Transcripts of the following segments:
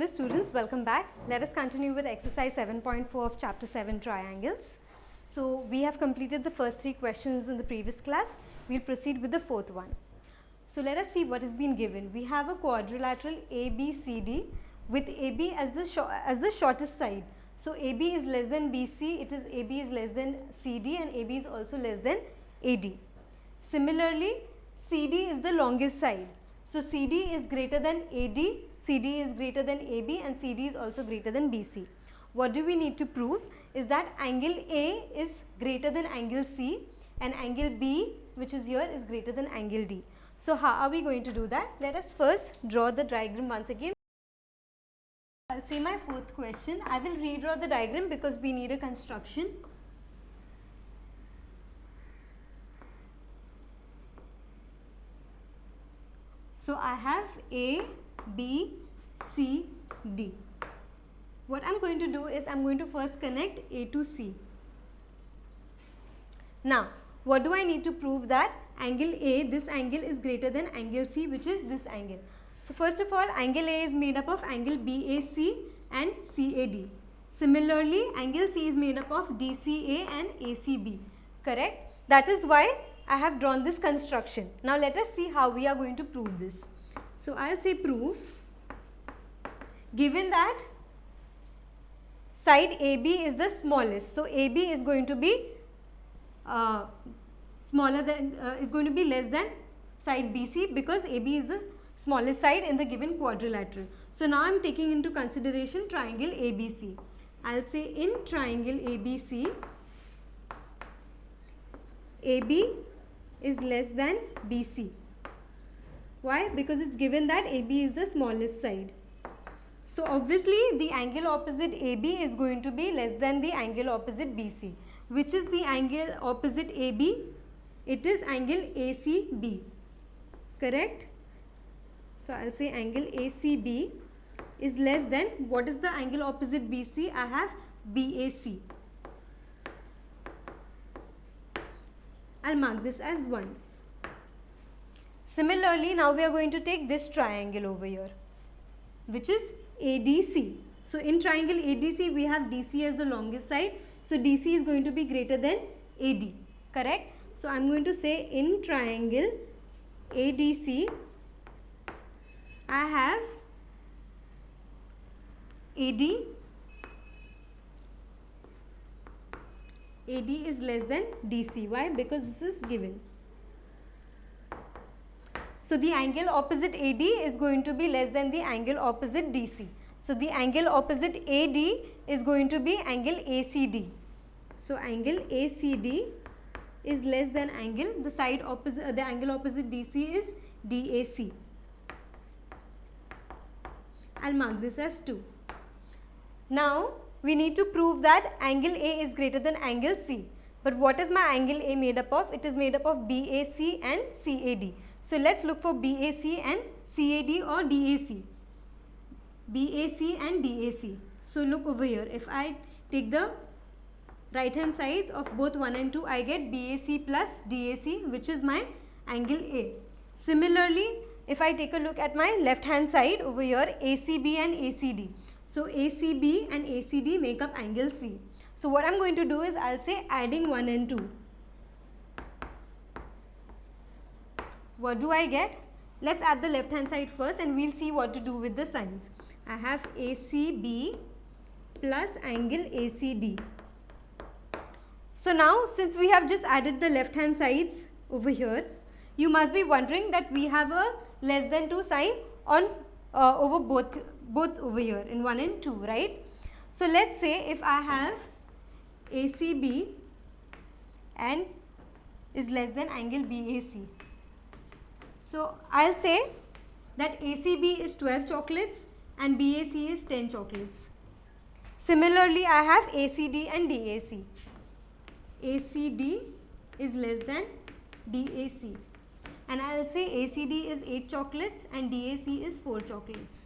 Hello students, welcome back. Let us continue with exercise 7.4 of chapter 7 triangles. So we have completed the first 3 questions in the previous class. We will proceed with the fourth one. So let us see what has been given. We have a quadrilateral ABCD with AB as the shortest side. So AB is less than BC, AB is less than CD and AB is also less than AD. Similarly, CD is the longest side. So CD is greater than AD, CD is greater than AB and CD is also greater than BC. What do we need to prove is that angle A is greater than angle C and angle B, which is here, is greater than angle D. So how are we going to do that? Let us first draw the diagram once again. I'll say my fourth question. I will redraw the diagram because we need a construction. So I have A, B, C, D. What I am going to do is I am going to first connect A to C. Now, what do I need to prove? That angle A, this angle is greater than angle C, which is this angle. So first of all, angle A is made up of angle BAC and CAD. Similarly, angle C is made up of DCA and ACB, correct? That is why I have drawn this construction. Now let us see how we are going to prove this. So I'll say proof, given that side AB is the smallest. So AB is going to be is going to be less than side BC because AB is the smallest side in the given quadrilateral. So now I am taking into consideration triangle ABC. I'll say in triangle ABC, AB is less than BC. Why? Because it's given that AB is the smallest side. So obviously the angle opposite AB is going to be less than the angle opposite BC. Which is the angle opposite AB? It is angle ACB, correct? So I'll say angle ACB is less than, what is the angle opposite BC? I have BAC. I'll mark this as 1. Similarly, now we are going to take this triangle over here, which is ADC. So in triangle ADC, we have DC as the longest side. So DC is going to be greater than AD, correct? So I am going to say in triangle ADC, I have AD is less than DC. Why? Because this is given. So the angle opposite AD is going to be less than the angle opposite DC. So the angle opposite AD is going to be angle ACD. So angle ACD is less than angle, the angle opposite DC is DAC. I'll mark this as 2. Now we need to prove that angle A is greater than angle C. But what is my angle A made up of? It is made up of BAC and CAD. So let's look for BAC and CAD or DAC. BAC and DAC. So look over here. If I take the right hand sides of both 1 and 2, I get BAC plus DAC, which is my angle A. Similarly, if I take a look at my left hand side over here, ACB and ACD. So ACB and ACD make up angle C. So what I am going to do is I'll say adding 1 and 2. What do I get? Let's add the left hand side first and we'll see what to do with the signs. I have ACB plus angle ACD. So now since we have just added the left hand sides over here, you must be wondering that we have a less than 2 sign on over both over here in 1 and 2, right? So let's say if I have ACB and is less than angle BAC. So I'll say that ACB is 12 chocolates and BAC is 10 chocolates. Similarly, I have ACD and DAC. ACD is less than DAC. And I'll say ACD is 8 chocolates and DAC is 4 chocolates.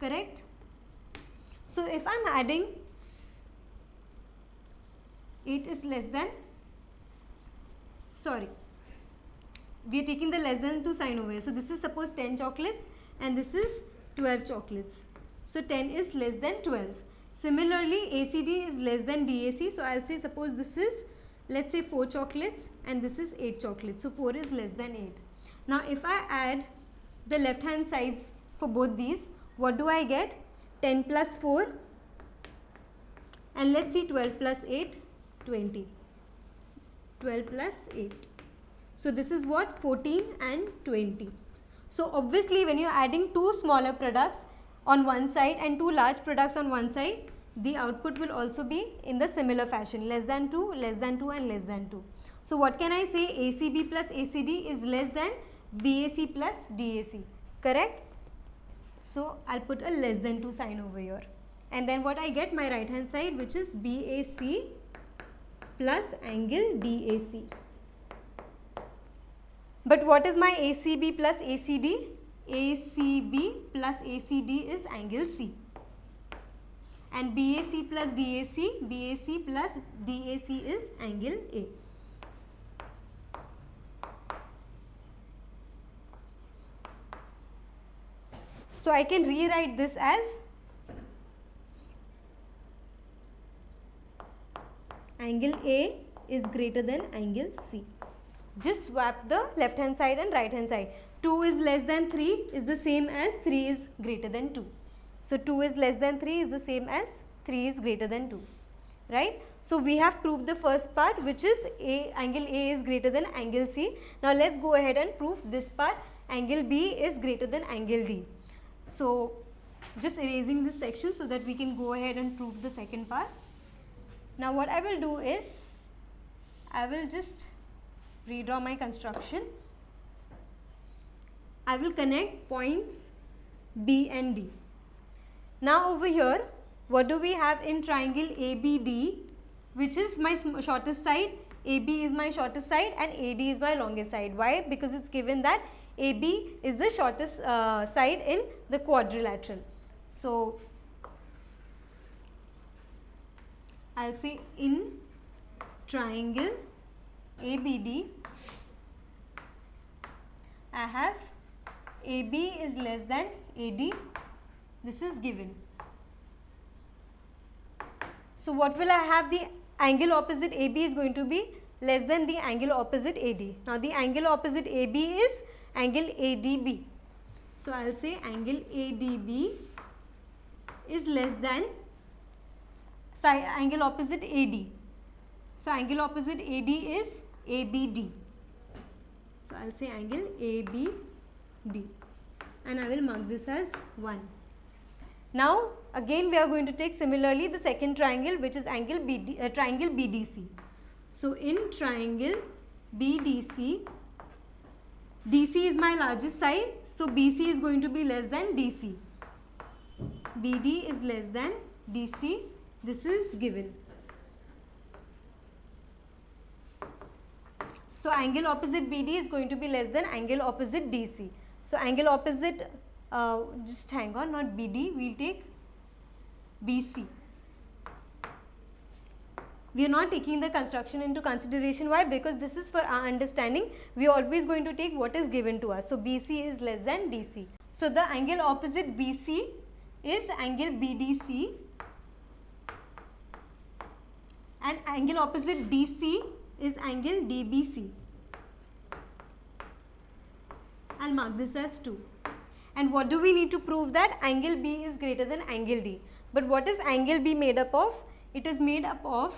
Correct? So if I'm adding 8 is less than, we are taking the less than 2 sign over here. So this is suppose 10 chocolates and this is 12 chocolates. So 10 is less than 12. Similarly, ACD is less than DAC. So I'll say suppose this is, let's say 4 chocolates and this is 8 chocolates. So 4 is less than 8. Now if I add the left hand sides for both these, what do I get? 10 plus 4 and let's see 12 plus 8, 20. 12 plus 8. So this is what? 14 and 20. So obviously when you are adding two smaller products on one side and two large products on one side, the output will also be in the similar fashion, less than 2, less than 2 and less than 2. So what can I say? ACB plus ACD is less than BAC plus DAC, correct? So I'll put a less than 2 sign over here. And then what I get? My right hand side, which is BAC plus angle DAC. But what is my ACB plus ACD? ACB plus ACD is angle C. And BAC plus DAC, BAC plus DAC is angle A. So I can rewrite this as angle A is greater than angle C. Just swap the left hand side and right hand side. 2 is less than 3 is the same as 3 is greater than 2. So 2 is less than 3 is the same as 3 is greater than 2, right? So we have proved the first part, which is angle A is greater than angle C. Now let's go ahead and prove this part, angle B is greater than angle D. So just erasing this section so that we can go ahead and prove the second part. Now what I will do is, I will just redraw my construction. I will connect points B and D. Now over here, what do we have in triangle ABD, which is my shortest side, AB is my shortest side and AD is my longest side. Why? Because it's given that AB is the shortest side in the quadrilateral. So I'll say in triangle ABD, I have AB is less than AD, this is given. So what will I have? The angle opposite AB is going to be less than the angle opposite AD. Now the angle opposite AB is angle ADB. So I'll say angle ADB is less than angle opposite AD. So angle opposite AD is ABD. So I'll say angle ABD and I will mark this as 1. Now again we are going to take similarly the second triangle, which is angle triangle BDC. So in triangle BDC, DC is my largest side, so BC is going to be less than DC. BD is less than DC, this is given. So angle opposite BD is going to be less than angle opposite DC. So angle opposite, just hang on, not BD, we will take BC. We are not taking the construction into consideration. Why? Because this is for our understanding. We are always going to take what is given to us. So BC is less than DC. So the angle opposite BC is angle BDC and angle opposite DC is angle DBC. I'll mark this as 2. And what do we need to prove? That angle B is greater than angle D. But what is angle B made up of? It is made up of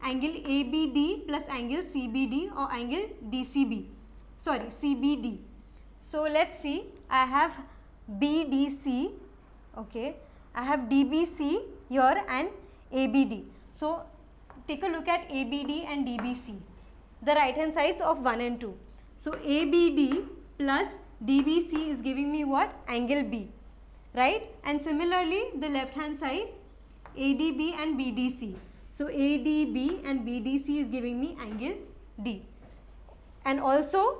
angle ABD plus angle CBD or angle DCB, sorry CBD. So let's see, I have BDC, okay, I have DBC here and ABD. So take a look at ABD and DBC, the right hand sides of 1 and 2. So ABD plus DBC is giving me what? Angle B, right? And similarly the left hand side ADB and BDC. So ADB and BDC is giving me angle D. And also,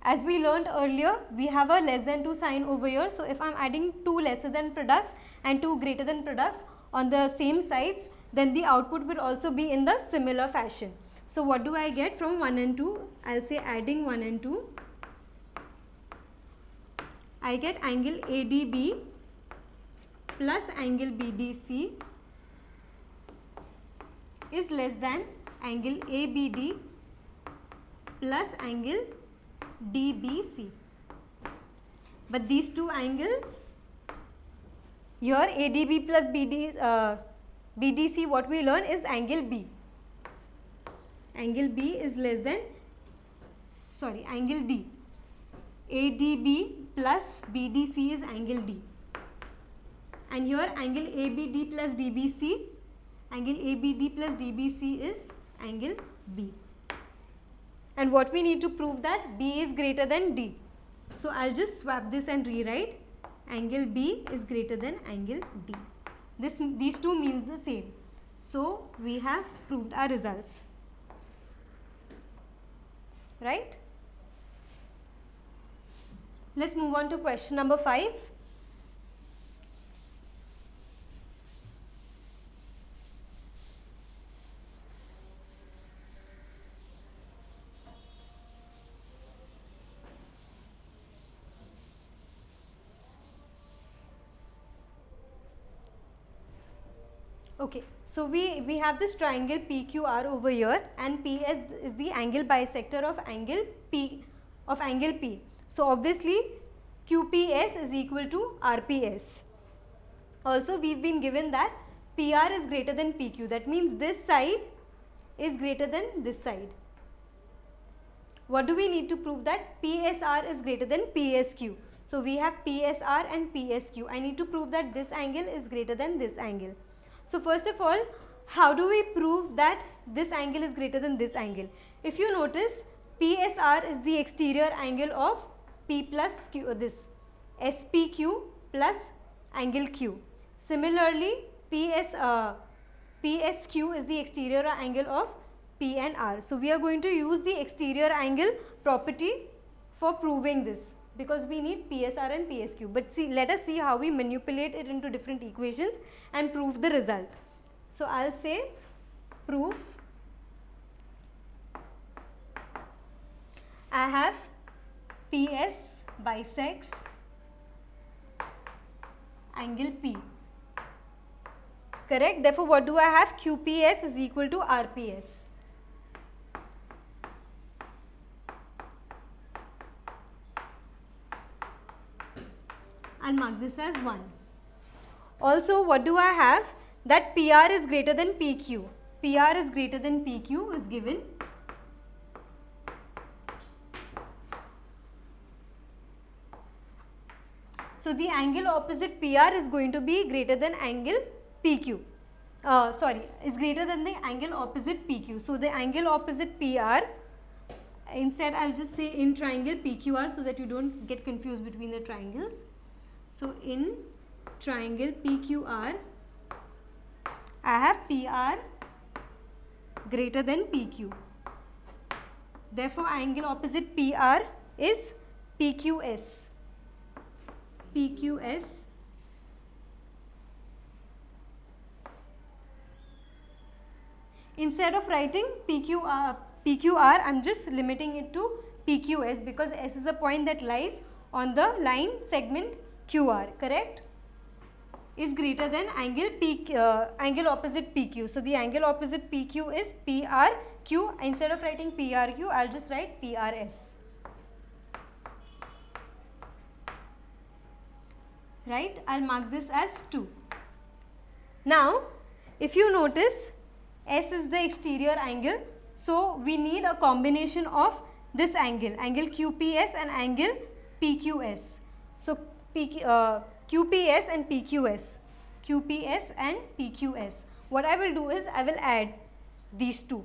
as we learned earlier, we have a less than 2 sign over here. So if I am adding 2 lesser than products and 2 greater than products on the same sides, then the output will also be in the similar fashion. So what do I get from 1 and 2? I will say adding 1 and 2. I get angle ADB plus angle BDC is less than angle ABD plus angle DBC. But these two angles, here ADB plus BDC, what we learn is angle B. Angle B is less than, sorry, angle D. ADB plus BDC is angle D. And here angle ABD plus DBC, angle ABD plus DBC is angle B. And what we need to prove that B is greater than D. So I'll just swap this and rewrite angle B is greater than angle D. These two means the same. So we have proved our results. Right? Let's move on to question number 5. Okay, so we have this triangle PQR over here, and PS is the angle bisector of angle P. So obviously QPS is equal to RPS. Also we've been given that PR is greater than PQ. That means this side is greater than this side. What do we need to prove? That PSR is greater than PSQ. So we have PSR and PSQ. I need to prove that this angle is greater than this angle. So first of all, how do we prove that this angle is greater than this angle? If you notice, PSR is the exterior angle of P plus Q, this SPQ plus angle Q. Similarly, PSQ is the exterior angle of P and R. So we are going to use the exterior angle property for proving this, because we need PSR and PSQ. But see, let us see how we manipulate it into different equations and prove the result. So I'll say proof. I have PS bisects angle P. Correct? Therefore, what do I have? QPS is equal to RPS. I'll mark this as 1. Also, what do I have? That PR is greater than PQ. PR is greater than PQ is given. So the angle opposite PR is going to be greater than angle PQ. Is greater than the angle opposite PQ. So the angle opposite PR, instead I'll just say in triangle PQR so that you don't get confused between the triangles. So in triangle PQR, I have PR greater than PQ. Therefore, angle opposite PR is PQS. PQS instead of writing PQR, I'm just limiting it to PQS because S is a point that lies on the line segment QR, correct? Is greater than angle opposite PQ. So the angle opposite PQ is PRQ. Instead of writing PRQ, I'll just write PRS. Right? I'll mark this as 2. Now, if you notice, S is the exterior angle. So we need a combination of this angle QPS and angle PQS. So QPS and PQS. What I will do is I will add these two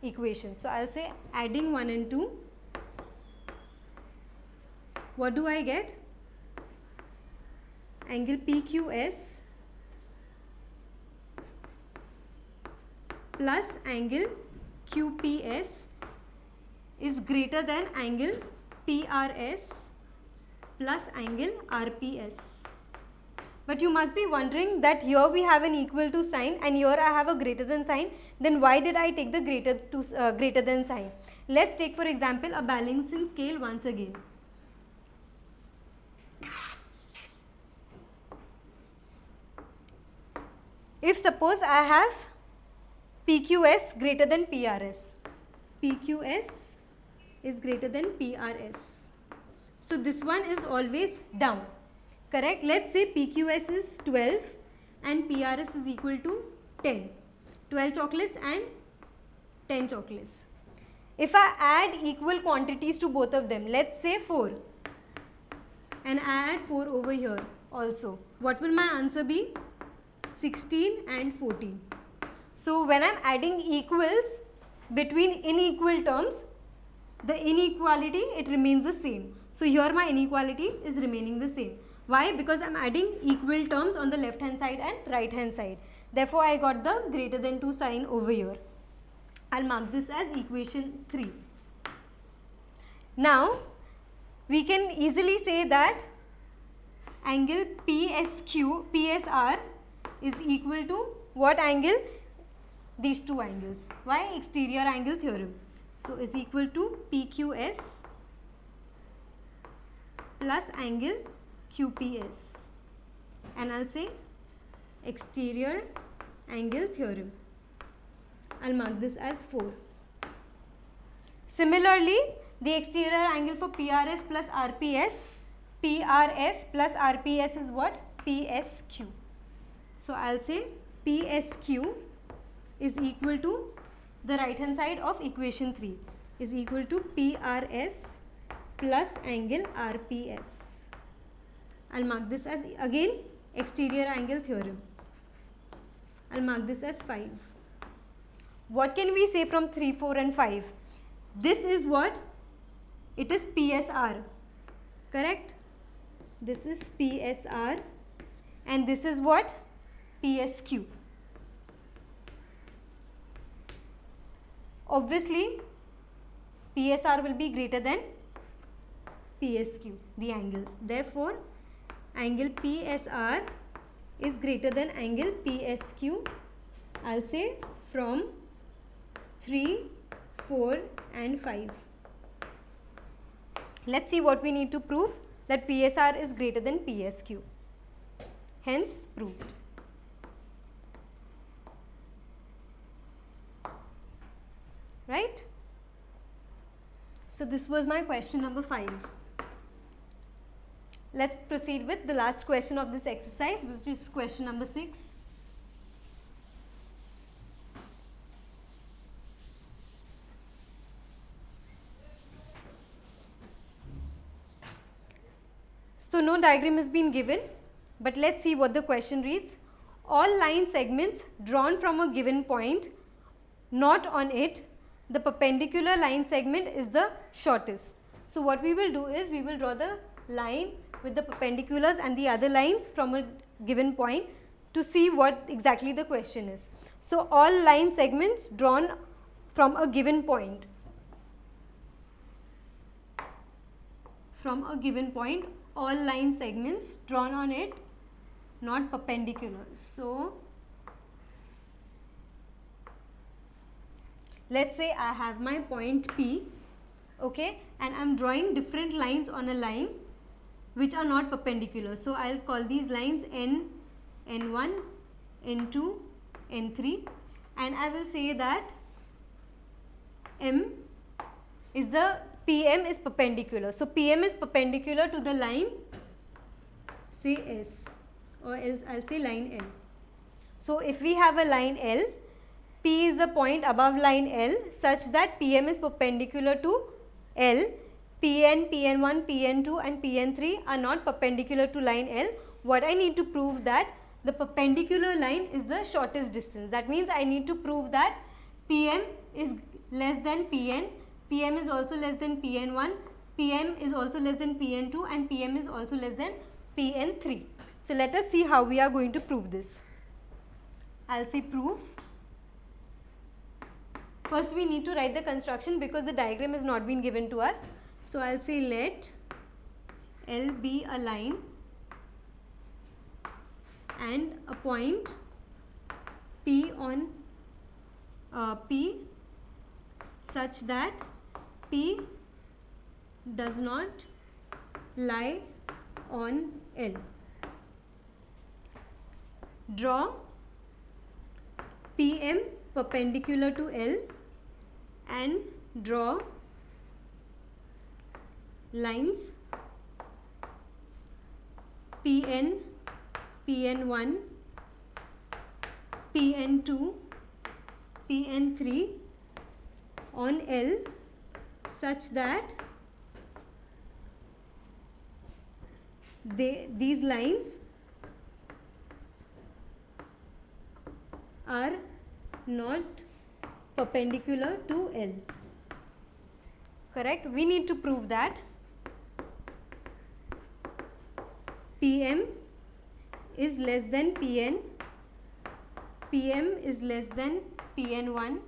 equations. So I'll say adding 1 and 2. What do I get? Angle PQS plus angle QPS is greater than angle PRS plus angle RPS. But you must be wondering that here we have an equal to sign and here I have a greater than sign. Then why did I take the greater than sign? Let's take for example a balancing scale once again. if suppose I have PQS greater than PRS, PQS is greater than PRS. So this one is always down, correct? Let's say PQS is 12 and PRS is equal to 10. 12 chocolates and 10 chocolates. If I add equal quantities to both of them, let's say 4, and I add 4 over here also, what will my answer be? 16 and 14. So when I am adding equals between unequal terms, the inequality, it remains the same. So here my inequality is remaining the same. Why? Because I am adding equal terms on the left hand side and right hand side. Therefore I got the greater than 2 sign over here. I'll mark this as equation 3. Now we can easily say that angle PSR is equal to what angle? These two angles. Why? Exterior angle theorem. So is equal to PQS plus angle QPS, and I'll say exterior angle theorem. I'll mark this as 4. Similarly, the exterior angle for PRS plus RPS, PRS plus RPS is what? PSQ. So I'll say PSQ is equal to the right hand side of equation 3 is equal to PRS plus angle RPS. I'll mark this as again exterior angle theorem. I'll mark this as 5. What can we say from 3, 4 and 5? This is what? It is PSR, correct? This is PSR and this is what? PSQ. Obviously, PSR will be greater than PSQ, the angles. Therefore, angle PSR is greater than angle PSQ. I'll say from 3, 4 and 5. Let's see what we need to prove, that PSR is greater than PSQ. Hence, proved. Right? So this was my question number 5. Let's proceed with the last question of this exercise, which is question number 6. So no diagram has been given, but let's see what the question reads. All line segments drawn from a given point, not on it, the perpendicular line segment is the shortest. So what we will do is, we will draw the line with the perpendiculars and the other lines from a given point to see what exactly the question is. So all line segments drawn from a given point. From a given point, all line segments drawn on it, not perpendicular. So let's say I have my point P, okay, and I am drawing different lines on a line which are not perpendicular. So I'll call these lines N, N1, N2, N3, and I will say that M is the PM is perpendicular. So PM is perpendicular to the line, say S, or else I'll say line L. So if we have a line L, P is the point above line L such that PM is perpendicular to L. PN, PN1, PN2 and PN3 are not perpendicular to line L. What I need to prove that the perpendicular line is the shortest distance. That means I need to prove that PM is less than PN, PM is also less than PN1, PM is also less than PN2 and PM is also less than PN3. So let us see how we are going to prove this. I'll say proof. First we need to write the construction because the diagram has not been given to us. So I'll say let L be a line and a point P on P such that P does not lie on L. Draw PM perpendicular to L and draw lines PN, PN1, PN2, PN3 on L such that these lines are not perpendicular to L. Correct? We need to prove that PM is less than PN, PM is less than PN1,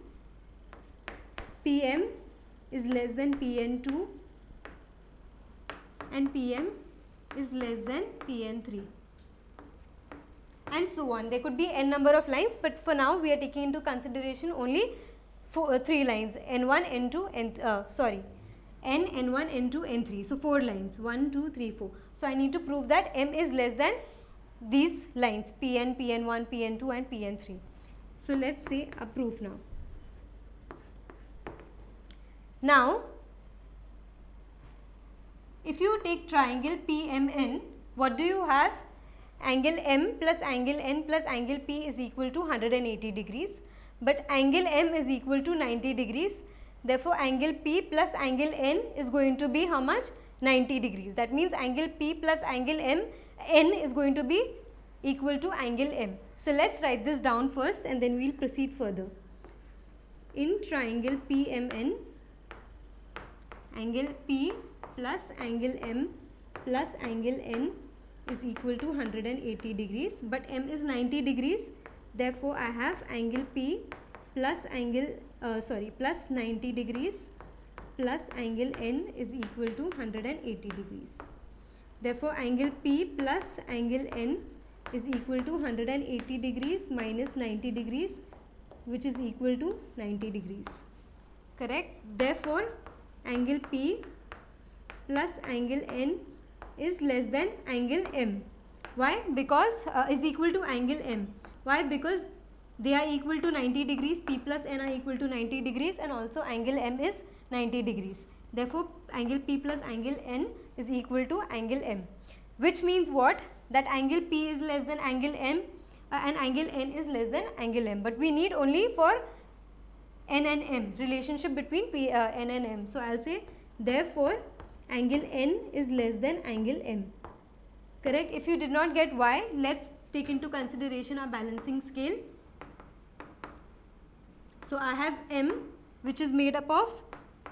PM is less than PN2 and PM is less than PN3 and so on. There could be n number of lines, but for now we are taking into consideration only 3 lines, N1, N2, N, N1, N2, N3. So 4 lines, 1, 2, 3, 4. So I need to prove that M is less than these lines, Pn, Pn1, Pn2 and Pn3. So let's say a proof now. Now, if you take triangle PMN, what do you have? Angle M plus angle N plus angle P is equal to 180 degrees, but angle M is equal to 90 degrees. Therefore, angle P plus angle N is going to be how much? 90 degrees. That means angle P plus angle N is going to be equal to angle M. So let's write this down first and then we'll proceed further. In triangle PMN, angle P plus angle M plus angle N is equal to 180 degrees, but M is 90 degrees. Therefore, I have angle P plus plus 90 degrees plus angle N is equal to 180 degrees. Therefore, angle P plus angle N is equal to 180 degrees minus 90 degrees, which is equal to 90 degrees. Correct? Therefore, angle P plus angle N is less than angle M. Why? Because is equal to angle M. Why? Because they are equal to 90 degrees, P plus N are equal to 90 degrees and also angle M is 90 degrees. Therefore, angle P plus angle N is equal to angle M, which means what? That angle P is less than angle M and angle N is less than angle M, but we need only for N and M, relationship between N and M. So, I will say therefore, angle N is less than angle M. Correct? If you did not get Y, let's take into consideration our balancing scale. So, I have M, which is made up of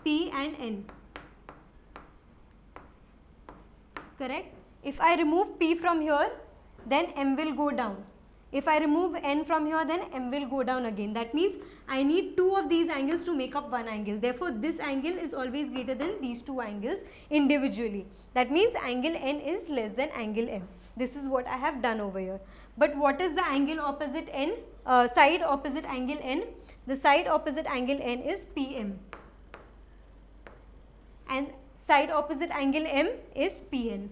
P and N. Correct? If I remove P from here, then M will go down. If I remove N from here, then M will go down again. That means I need 2 of these angles to make up one angle. Therefore, this angle is always greater than these 2 angles individually. That means angle N is less than angle M. This is what I have done over here. But what is the angle opposite N? Side opposite angle N? The side opposite angle N is PM. And side opposite angle M is PN.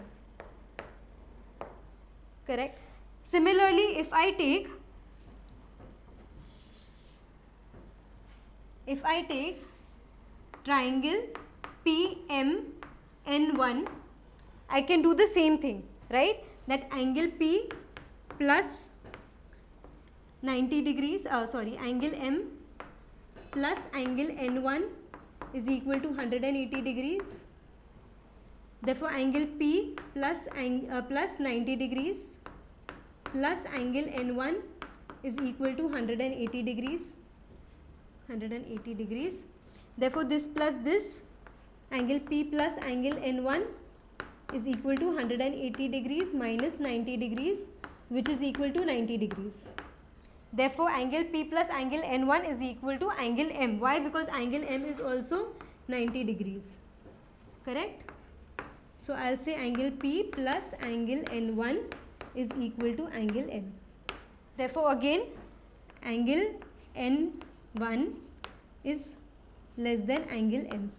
Correct? Similarly, if I take triangle PMN1, I can do the same thing, right? That angle P plus 90 degrees, angle M plus angle N1 is equal to 180 degrees. Therefore, angle P plus 90 degrees plus angle N1 is equal to 180 degrees. Therefore, this plus this, angle P plus angle N1 is equal to 180 degrees minus 90 degrees, which is equal to 90 degrees. Therefore, angle P plus angle N1 is equal to angle M. Why? Because angle M is also 90 degrees. Correct? So, I will say angle P plus angle N1 is equal to angle M. Therefore, again angle N1 is less than angle M.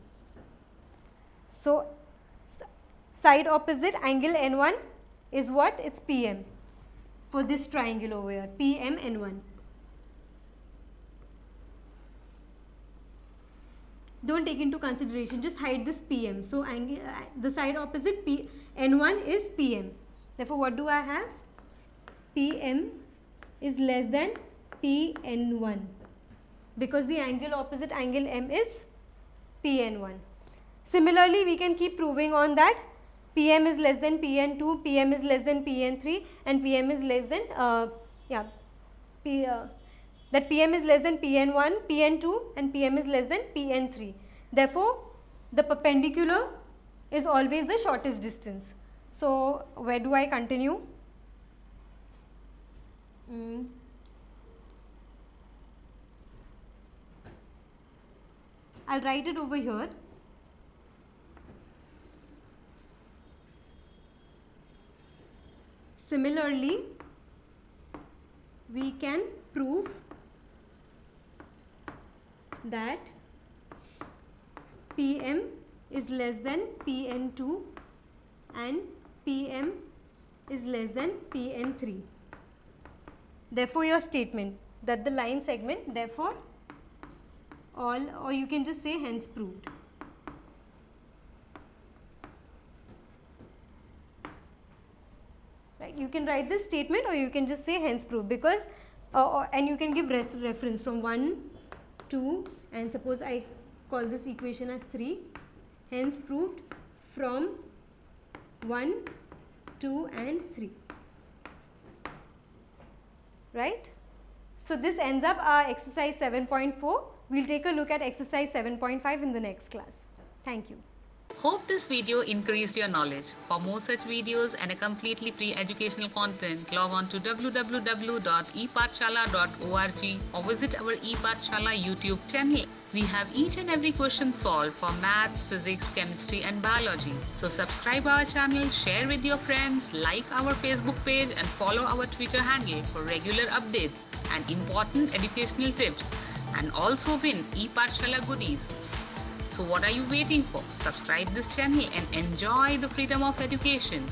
So, side opposite angle N1 is what? It's PM for this triangle over here, PMN1. don't take into consideration, just hide this PM. So angle, the side opposite N1 is PM. Therefore, what do I have? PM is less than PN1 because the angle opposite angle M is PN1. Similarly, we can keep proving on that PM is less than PN2, PM is less than PN3 and PM is less than that PM is less than PN1, PN2 and PM is less than PN3. Therefore, the perpendicular is always the shortest distance. So, where do I continue? I'll write it over here. Similarly, we can prove that PM is less than PN2 and PM is less than PN3. Therefore, your statement that the line segment, therefore, all, or you can just say hence proved. Right, you can write this statement or you can just say hence proved because and you can give reference from 1, 2 and suppose I call this equation as 3, hence proved from 1, 2 and 3. Right. So, this ends up our exercise 7.4. We will take a look at exercise 7.5 in the next class. Thank you. Hope this video increased your knowledge. For more such videos and a completely free educational content, log on to www.epathshala.org or visit our ePathshala YouTube channel. We have each and every question solved for maths, physics, chemistry and biology. So subscribe our channel, share with your friends, like our Facebook page and follow our Twitter handle for regular updates and important educational tips, and also win ePathshala goodies. So what are you waiting for? Subscribe this channel and enjoy the freedom of education.